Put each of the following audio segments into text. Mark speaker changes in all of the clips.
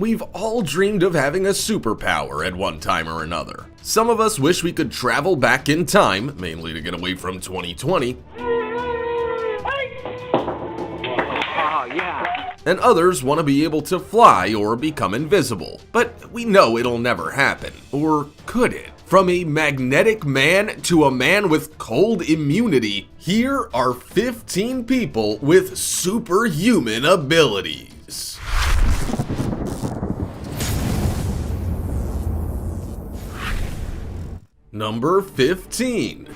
Speaker 1: We've all dreamed of having a superpower at one time or another. Some of us wish we could travel back in time, mainly to get away from 2020. And others want to be able to fly or become invisible. But we know it'll never happen. Or could it? From a magnetic man to a man with cold immunity, here are 15 people with superhuman abilities. Number 15.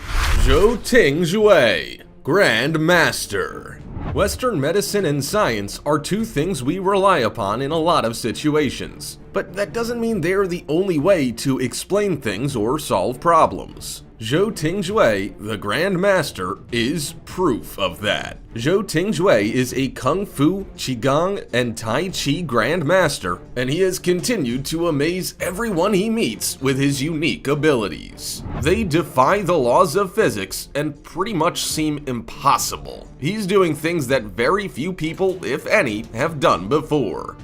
Speaker 1: Zhou Tingjue, Grand Master. Western medicine and science are two things we rely upon in a lot of situations, but that doesn't mean they're the only way to explain things or solve problems. Zhou Tingjue, the Grand Master, is proof of that. Zhou Tingjue is a Kung Fu, Qigong, and Tai Chi Grand Master, and he has continued to amaze everyone he meets with his unique abilities. They defy the laws of physics and pretty much seem impossible. He's doing things that very few people, if any, have done before.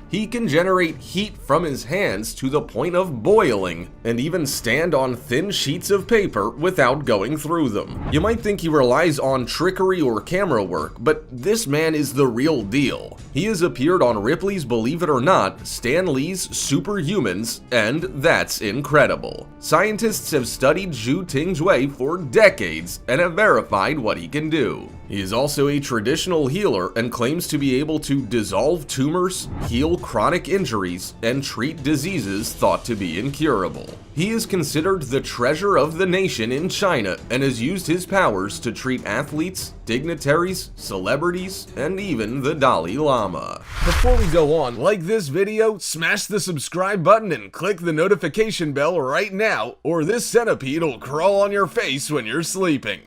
Speaker 1: He can generate heat from his hands to the point of boiling, and even stand on thin sheets of paper without going through them. You might think he relies on trickery or camera work, but this man is the real deal. He has appeared on Ripley's Believe It or Not, Stan Lee's Superhumans, and that's incredible. Scientists have studied Zhou Tingjue for decades and have verified what he can do. He is also a traditional healer and claims to be able to dissolve tumors, heal chronic injuries, and treat diseases thought to be incurable. He is considered the treasure of the nation in China and has used his powers to treat athletes, dignitaries, celebrities, and even the Dalai Lama. Before we go on, like this video, smash the subscribe button and click the notification bell right now, or this centipede will crawl on your face when you're sleeping.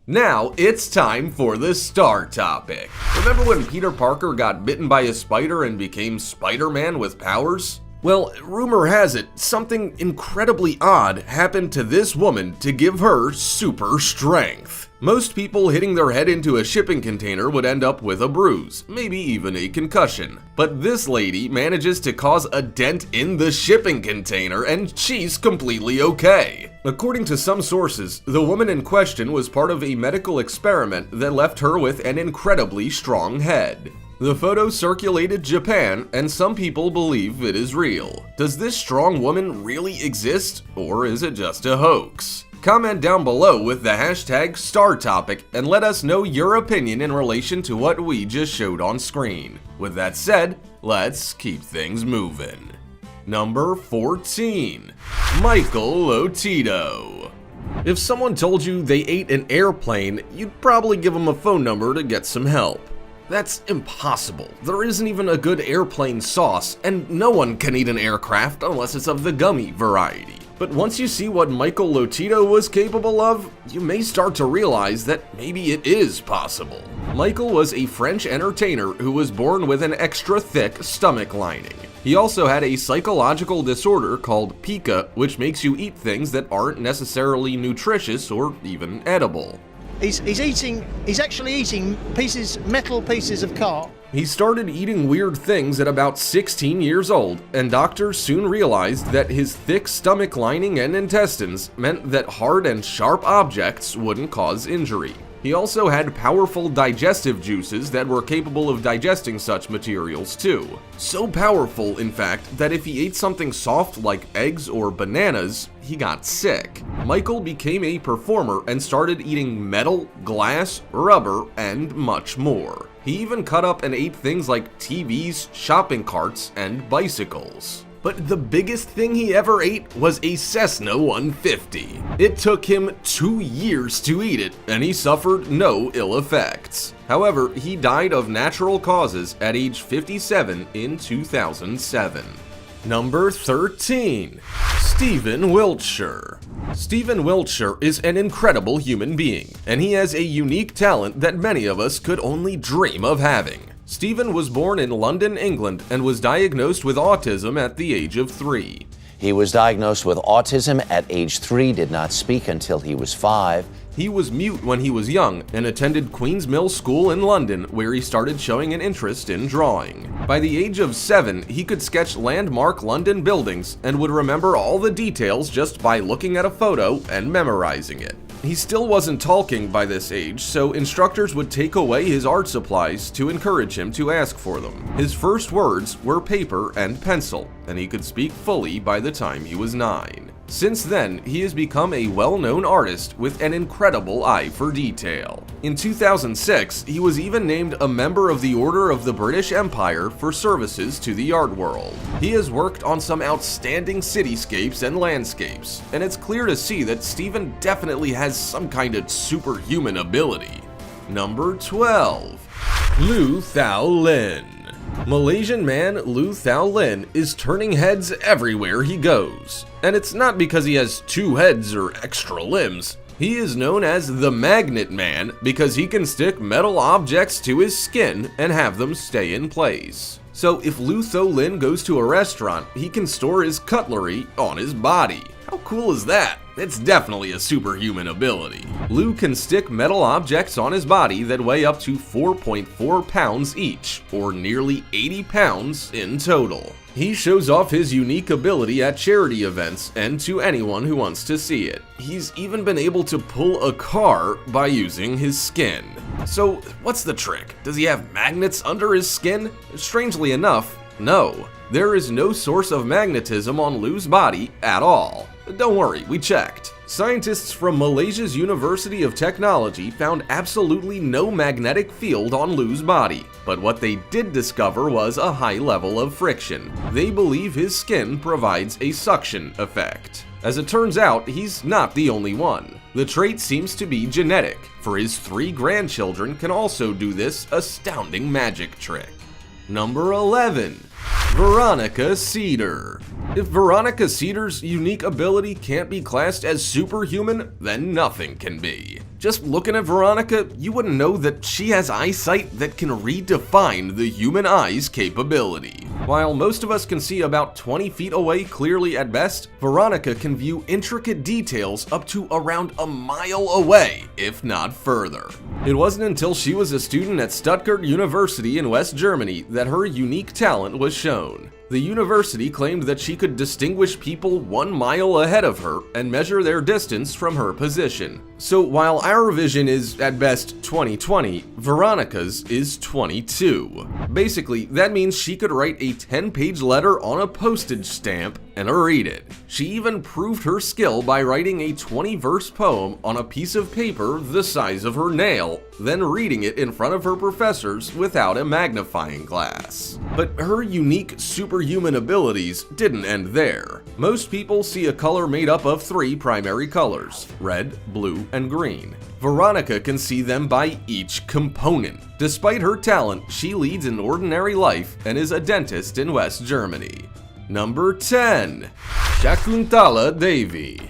Speaker 1: Now, it's time for the star topic. Remember when Peter Parker got bitten by a spider and became Spider-Man with powers? Well, rumor has it, something incredibly odd happened to this woman to give her super strength. Most people hitting their head into a shipping container would end up with a bruise, maybe even a concussion. But this lady manages to cause a dent in the shipping container and she's completely okay. According to some sources, the woman in question was part of a medical experiment that left her with an incredibly strong head. The photo circulated Japan, and some people believe it is real. Does this strong woman really exist, or is it just a hoax? Comment down below with the hashtag StarTopic and let us know your opinion in relation to what we just showed on screen. With that said, let's keep things moving. Number 14. Michael Lotito. If someone told you they ate an airplane, you'd probably give them a phone number to get some help. That's impossible. There isn't even a good airplane sauce, and no one can eat an aircraft unless it's of the gummy variety. But once you see what Michael Lotito was capable of, you may start to realize that maybe it is possible. Michael was a French entertainer who was born with an extra thick stomach lining. He also had a psychological disorder called pica, which makes you eat things that aren't necessarily nutritious or even edible.
Speaker 2: He's actually eating metal pieces of car.
Speaker 1: He started eating weird things at about 16 years old, and doctors soon realized that his thick stomach lining and intestines meant that hard and sharp objects wouldn't cause injury. He also had powerful digestive juices that were capable of digesting such materials too. So powerful, in fact, that if he ate something soft like eggs or bananas, he got sick. Michael became a performer and started eating metal, glass, rubber, and much more. He even cut up and ate things like TVs, shopping carts, and bicycles. But the biggest thing he ever ate was a Cessna 150. It took him 2 years to eat it, and he suffered no ill effects. However, he died of natural causes at age 57 in 2007. Number 13. Stephen Wiltshire. Stephen Wiltshire is an incredible human being, and he has a unique talent that many of us could only dream of having. Stephen was born in London, England, and was diagnosed with autism at the age of 3.
Speaker 3: He was diagnosed with autism at age 3, did not speak until he was 5.
Speaker 1: He was mute when he was young and attended Queen's Mill School in London, where he started showing an interest in drawing. By the age of 7, he could sketch landmark London buildings and would remember all the details just by looking at a photo and memorizing it. He still wasn't talking by this age, so instructors would take away his art supplies to encourage him to ask for them. His first words were paper and pencil, and he could speak fully by the time he was 9. Since then, he has become a well-known artist with an incredible eye for detail. In 2006, he was even named a member of the Order of the British Empire for services to the art world. He has worked on some outstanding cityscapes and landscapes, and it's clear to see that Steven definitely has some kind of superhuman ability. Number 12. Lu Thao Lin. Malaysian man Lu Thao Lin is turning heads everywhere he goes. And it's not because he has 2 heads or extra limbs. He is known as the Magnet Man because he can stick metal objects to his skin and have them stay in place. So if Lu Thao Lin goes to a restaurant, he can store his cutlery on his body. How cool is that? It's definitely a superhuman ability. Lu can stick metal objects on his body that weigh up to 4.4 pounds each, or nearly 80 pounds in total. He shows off his unique ability at charity events and to anyone who wants to see it. He's even been able to pull a car by using his skin. So what's the trick? Does he have magnets under his skin? Strangely enough, no. There is no source of magnetism on Lu's body at all. Don't worry, we checked. Scientists from Malaysia's University of Technology found absolutely no magnetic field on Lu's body, but what they did discover was a high level of friction. They believe his skin provides a suction effect. As it turns out, he's not the only one. The trait seems to be genetic, for his 3 grandchildren can also do this astounding magic trick. Number 11. Veronica Cedar. If Veronica Cedar's unique ability can't be classed as superhuman, then nothing can be. Just looking at Veronica, you wouldn't know that she has eyesight that can redefine the human eye's capability. While most of us can see about 20 feet away clearly at best, Veronica can view intricate details up to around a mile away, if not further. It wasn't until she was a student at Stuttgart University in West Germany that her unique talent was shown. The university claimed that she could distinguish people 1 mile ahead of her and measure their distance from her position. So while our vision is at best 20/20, Veronica's is 22. Basically, that means she could write a 10-page letter on a postage stamp and read it. She even proved her skill by writing a 20-verse poem on a piece of paper the size of her nail, then reading it in front of her professors without a magnifying glass. But her unique superhuman abilities didn't end there. Most people see a color made up of 3 primary colors: red, blue, and green. Veronica can see them by each component. Despite her talent, she leads an ordinary life and is a dentist in West Germany. Number 10. Shakuntala Devi.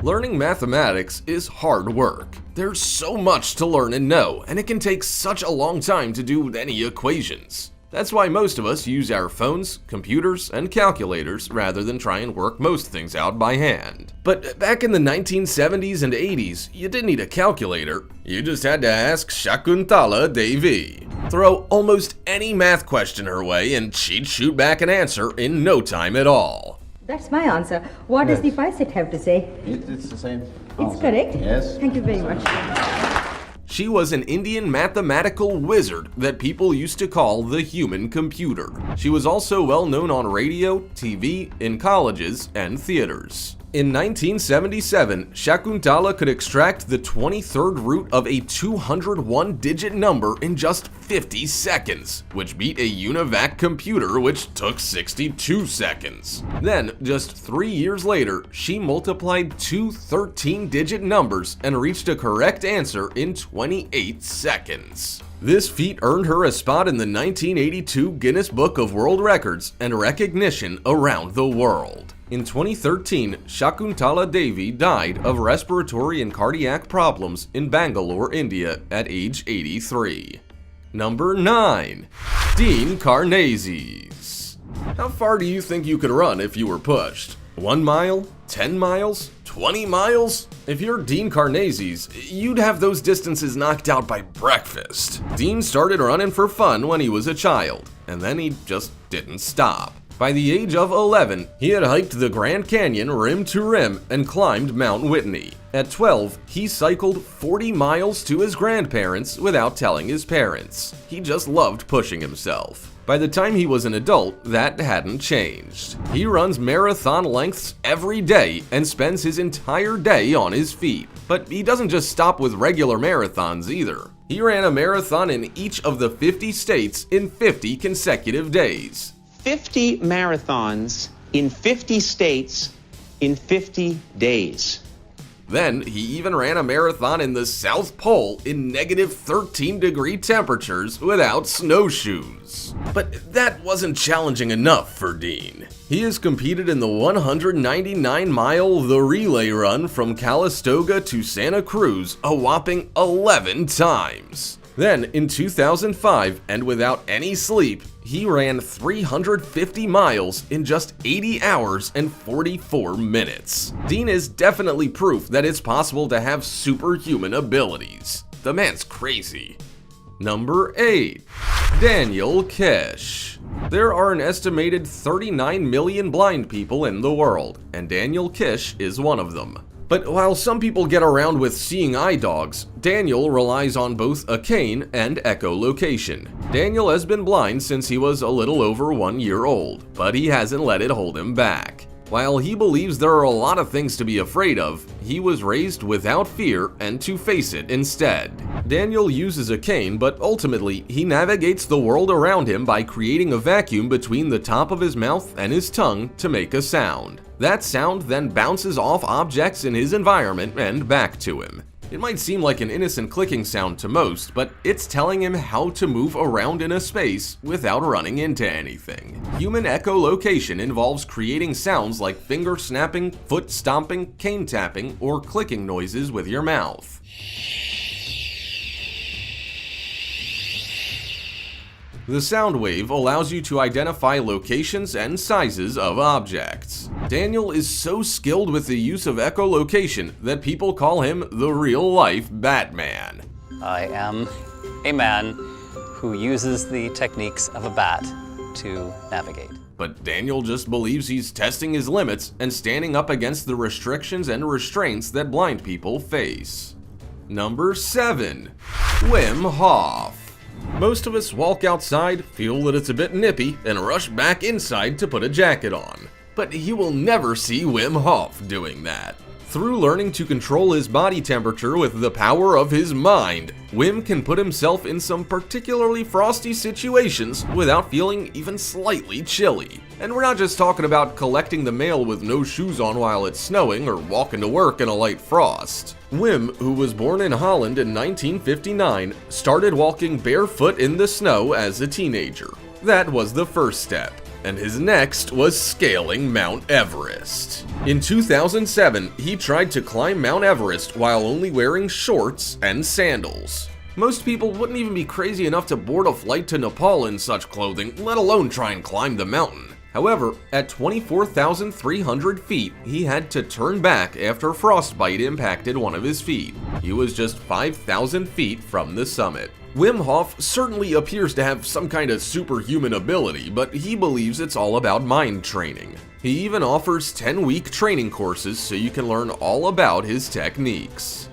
Speaker 1: Learning mathematics is hard work. There's so much to learn and know, and it can take such a long time to do any equations. That's why most of us use our phones, computers, and calculators rather than try and work most things out by hand. But back in the 1970s and 80s, you didn't need a calculator. You just had to ask Shakuntala Devi. Throw almost any math question her way and she'd shoot back an answer in no time at all.
Speaker 4: That's my answer. What does the FICET have to say?
Speaker 5: It's the same.
Speaker 4: It's correct?
Speaker 5: Yes.
Speaker 4: Thank you very much.
Speaker 1: She was an Indian mathematical wizard that people used to call the human computer. She was also well known on radio, TV, in colleges, and theaters. In 1977, Shakuntala could extract the 23rd root of a 201-digit number in just 50 seconds, which beat a UNIVAC computer which took 62 seconds. Then, just 3 years later, she multiplied 2 13-digit numbers and reached a correct answer in 28 seconds. This feat earned her a spot in the 1982 Guinness Book of World Records and recognition around the world. In 2013, Shakuntala Devi died of respiratory and cardiac problems in Bangalore, India at age 83. Number 9. Dean Karnazes. How far do you think you could run if you were pushed? 1 mile? 10 miles? 20 miles? If you're Dean Karnazes, you'd have those distances knocked out by breakfast. Dean started running for fun when he was a child, and then he just didn't stop. By the age of 11, he had hiked the Grand Canyon rim to rim and climbed Mount Whitney. At 12, he cycled 40 miles to his grandparents without telling his parents. He just loved pushing himself. By the time he was an adult, that hadn't changed. He runs marathon lengths every day and spends his entire day on his feet. But he doesn't just stop with regular marathons either. He ran a marathon in each of the 50 states in 50 consecutive days.
Speaker 5: 50 marathons in 50 states in 50 days.
Speaker 1: Then he even ran a marathon in the South Pole in negative 13-degree temperatures without snowshoes. But that wasn't challenging enough for Dean. He has competed in the 199-mile The Relay Run from Calistoga to Santa Cruz a whopping 11 times. Then, in 2005, and without any sleep, he ran 350 miles in just 80 hours and 44 minutes. Dean is definitely proof that it's possible to have superhuman abilities. The man's crazy. Number 8. Daniel Kish. There are an estimated 39 million blind people in the world, and Daniel Kish is one of them. But while some people get around with seeing eye dogs, Daniel relies on both a cane and echolocation. Daniel has been blind since he was a little over 1 year old, but he hasn't let it hold him back. While he believes there are a lot of things to be afraid of, he was raised without fear and to face it instead. Daniel uses a cane, but ultimately, he navigates the world around him by creating a vacuum between the top of his mouth and his tongue to make a sound. That sound then bounces off objects in his environment and back to him. It might seem like an innocent clicking sound to most, but it's telling him how to move around in a space without running into anything. Human echolocation involves creating sounds like finger snapping, foot stomping, cane tapping, or clicking noises with your mouth. The sound wave allows you to identify locations and sizes of objects. Daniel is so skilled with the use of echolocation that people call him the real-life Batman.
Speaker 6: I am a man who uses the techniques of a bat to navigate.
Speaker 1: But Daniel just believes he's testing his limits and standing up against the restrictions and restraints that blind people face. Number 7. Wim Hof. Most of us walk outside, feel that it's a bit nippy, and rush back inside to put a jacket on. But you will never see Wim Hof doing that. Through learning to control his body temperature with the power of his mind, Wim can put himself in some particularly frosty situations without feeling even slightly chilly. And we're not just talking about collecting the mail with no shoes on while it's snowing or walking to work in a light frost. Wim, who was born in Holland in 1959, started walking barefoot in the snow as a teenager. That was the first step. And his next was scaling Mount Everest. In 2007, he tried to climb Mount Everest while only wearing shorts and sandals. Most people wouldn't even be crazy enough to board a flight to Nepal in such clothing, let alone try and climb the mountain. However, at 24,300 feet, he had to turn back after frostbite impacted one of his feet. He was just 5,000 feet from the summit. Wim Hof certainly appears to have some kind of superhuman ability, but he believes it's all about mind training. He even offers 10-week training courses so you can learn all about his techniques.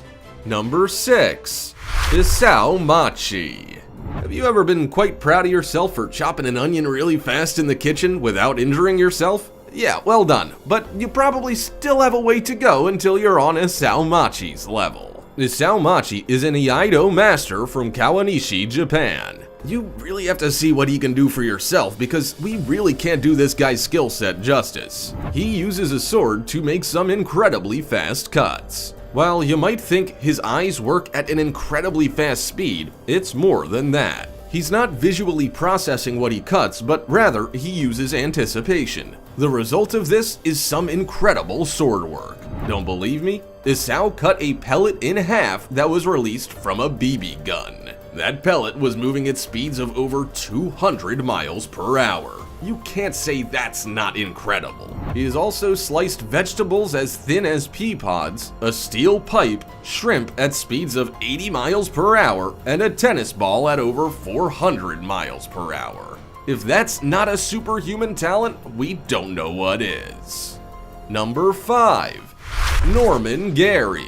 Speaker 1: Number 6. Isao Machi. Have you ever been quite proud of yourself for chopping an onion really fast in the kitchen without injuring yourself? Yeah, well done, but you probably still have a way to go until you're on Isao Machi's level. Isao Machi is an Iaido master from Kawanishi, Japan. You really have to see what he can do for yourself because we really can't do this guy's skill set justice. He uses a sword to make some incredibly fast cuts. While you might think his eyes work at an incredibly fast speed, it's more than that. He's not visually processing what he cuts, but rather he uses anticipation. The result of this is some incredible sword work. Don't believe me? Isao cut a pellet in half that was released from a BB gun. That pellet was moving at speeds of over 200 miles per hour. You can't say that's not incredible. He has also sliced vegetables as thin as pea pods, a steel pipe, shrimp at speeds of 80 miles per hour, and a tennis ball at over 400 miles per hour. If that's not a superhuman talent, we don't know what is. Number 5. Norman Gary.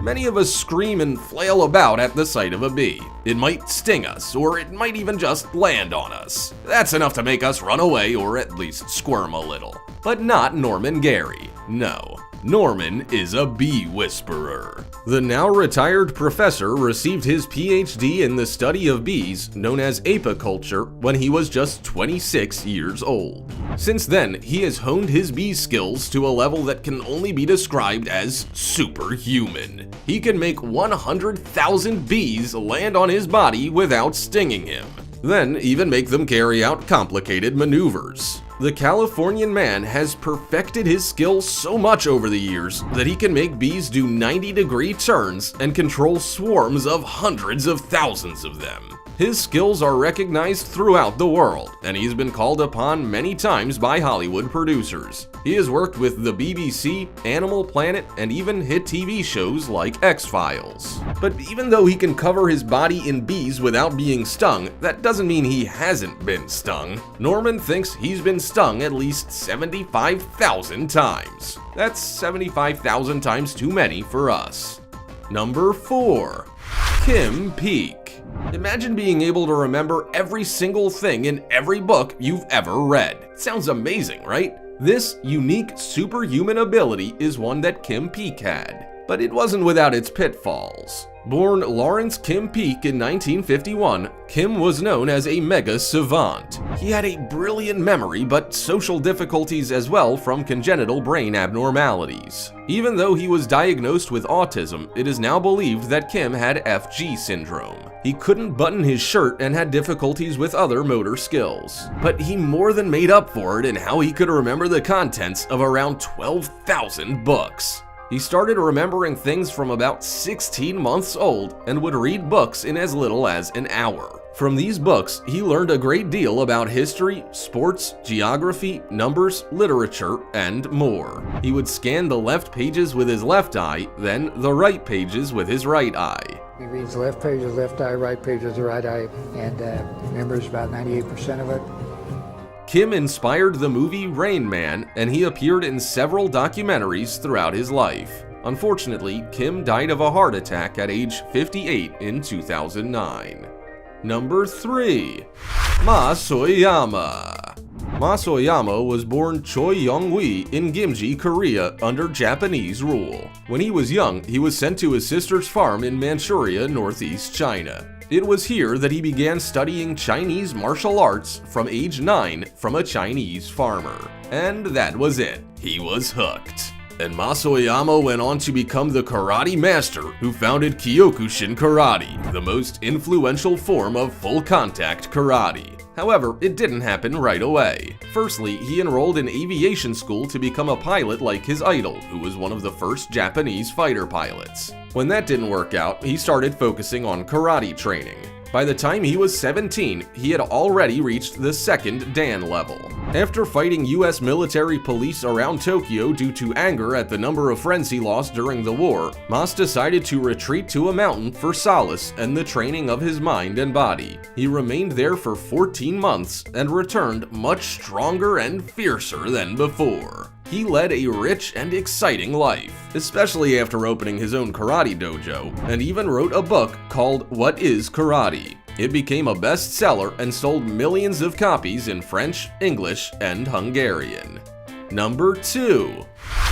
Speaker 1: Many of us scream and flail about at the sight of a bee. It might sting us, or it might even just land on us. That's enough to make us run away or at least squirm a little. But not Norman Gary. No. Norman is a bee whisperer. The now retired professor received his PhD in the study of bees, known as apiculture, when he was just 26 years old. Since then, he has honed his bee skills to a level that can only be described as superhuman. He can make 100,000 bees land on his body without stinging him, then even make them carry out complicated maneuvers. The Californian man has perfected his skills so much over the years that he can make bees do 90-degree turns and control swarms of hundreds of thousands of them. His skills are recognized throughout the world, and he's been called upon many times by Hollywood producers. He has worked with the BBC, Animal Planet, and even hit TV shows like X-Files. But even though he can cover his body in bees without being stung, that doesn't mean he hasn't been stung. Norman thinks he's been stung at least 75,000 times. That's 75,000 times too many for us. Number 4. Kim Peek. Imagine being able to remember every single thing in every book you've ever read. Sounds amazing, right? This unique superhuman ability is one that Kim Peek had, but it wasn't without its pitfalls. Born Lawrence Kim Peek in 1951, Kim was known as a mega savant. He had a brilliant memory, but social difficulties as well from congenital brain abnormalities. Even though he was diagnosed with autism, it is now believed that Kim had FG syndrome. He couldn't button his shirt and had difficulties with other motor skills. But he more than made up for it in how he could remember the contents of around 12,000 books. He started remembering things from about 16 months old and would read books in as little as an hour. From these books, he learned a great deal about history, sports, geography, numbers, literature, and more. He would scan the left pages with his left eye, then the right pages with his right eye.
Speaker 7: He reads the left page with the left eye, right page with the right eye, and remembers about 98% of it.
Speaker 1: Kim inspired the movie Rain Man, and he appeared in several documentaries throughout his life. Unfortunately, Kim died of a heart attack at age 58 in 2009. Number 3. Ma Soyama. Ma Soyama was born Choi Young-wi in Gimji, Korea under Japanese rule. When he was young, he was sent to his sister's farm in Manchuria, northeast China. It was here that he began studying Chinese martial arts from age 9 from a Chinese farmer. And that was it. He was hooked. And Ma Soyama went on to become the karate master who founded Kyokushin Karate, the most influential form of full-contact karate. However, it didn't happen right away. Firstly, he enrolled in aviation school to become a pilot like his idol, who was one of the first Japanese fighter pilots. When that didn't work out, he started focusing on karate training. By the time he was 17, he had already reached the second Dan level. After fighting US military police around Tokyo due to anger at the number of friends he lost during the war, Mas decided to retreat to a mountain for solace and the training of his mind and body. He remained there for 14 months and returned much stronger and fiercer than before. He led a rich and exciting life, especially after opening his own karate dojo, and even wrote a book called What is Karate? It became a bestseller and sold millions of copies in French, English, and Hungarian. Number 2.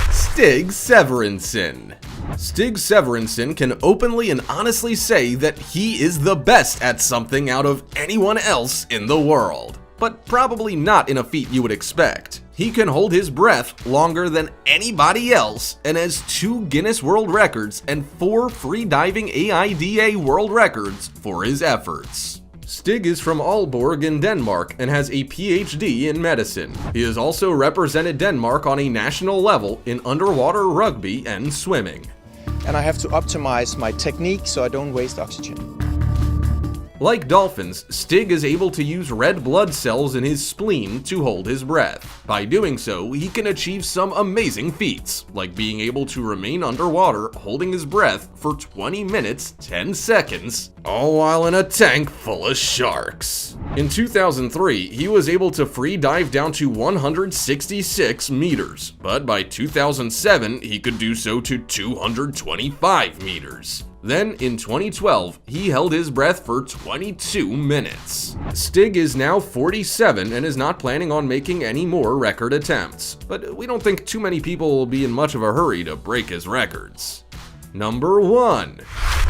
Speaker 1: Stig Severinsen. Stig Severinsen can openly and honestly say that he is the best at something out of anyone else in the world, but probably not in a feat you would expect. He can hold his breath longer than anybody else and has 2 Guinness World Records and 4 freediving AIDA World Records for his efforts. Stig is from Aalborg in Denmark and has a PhD in medicine. He has also represented Denmark on a national level in underwater rugby and swimming.
Speaker 8: And I have to optimize my technique so I don't waste oxygen.
Speaker 1: Like dolphins, Stig is able to use red blood cells in his spleen to hold his breath. By doing so, he can achieve some amazing feats, like being able to remain underwater holding his breath for 20 minutes, 10 seconds, all while in a tank full of sharks. In 2003, he was able to free dive down to 166 meters, but by 2007, he could do so to 225 meters. Then, in 2012, he held his breath for 22 minutes. Stig is now 47 and is not planning on making any more record attempts, but we don't think too many people will be in much of a hurry to break his records. Number 1.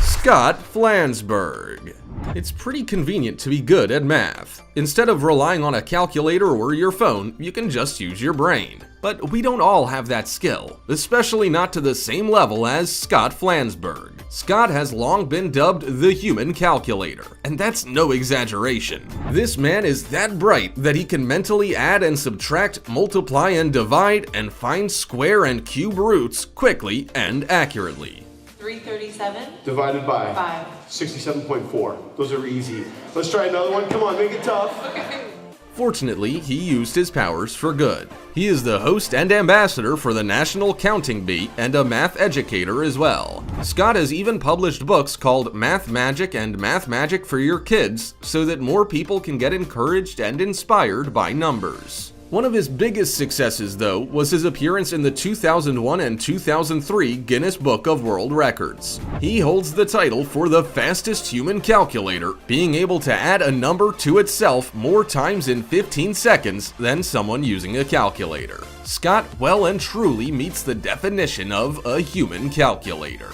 Speaker 1: Scott Flansburgh. It's pretty convenient to be good at math. Instead of relying on a calculator or your phone, you can just use your brain. But we don't all have that skill, especially not to the same level as Scott Flansburgh. Scott has long been dubbed the human calculator, and that's no exaggeration. This man is that bright that he can mentally add and subtract, multiply and divide, and find square and cube roots quickly and accurately.
Speaker 8: 337
Speaker 9: divided by
Speaker 8: 5.
Speaker 9: 67.4. Those are easy. Let's try another one. Come on, make it tough.
Speaker 8: Okay.
Speaker 1: Fortunately, he used his powers for good. He is the host and ambassador for the National Counting Bee and a math educator as well. Scott has even published books called Math Magic and Math Magic for Your Kids so that more people can get encouraged and inspired by numbers. One of his biggest successes, though, was his appearance in the 2001 and 2003 Guinness Book of World Records. He holds the title for the fastest human calculator, being able to add a number to itself more times in 15 seconds than someone using a calculator. Scott well and truly meets the definition of a human calculator.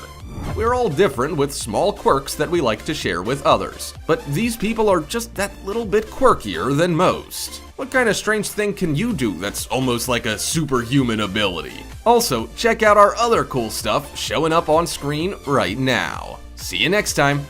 Speaker 1: We're all different with small quirks that we like to share with others, but these people are just that little bit quirkier than most. What kind of strange thing can you do that's almost like a superhuman ability? Also, check out our other cool stuff showing up on screen right now. See you next time!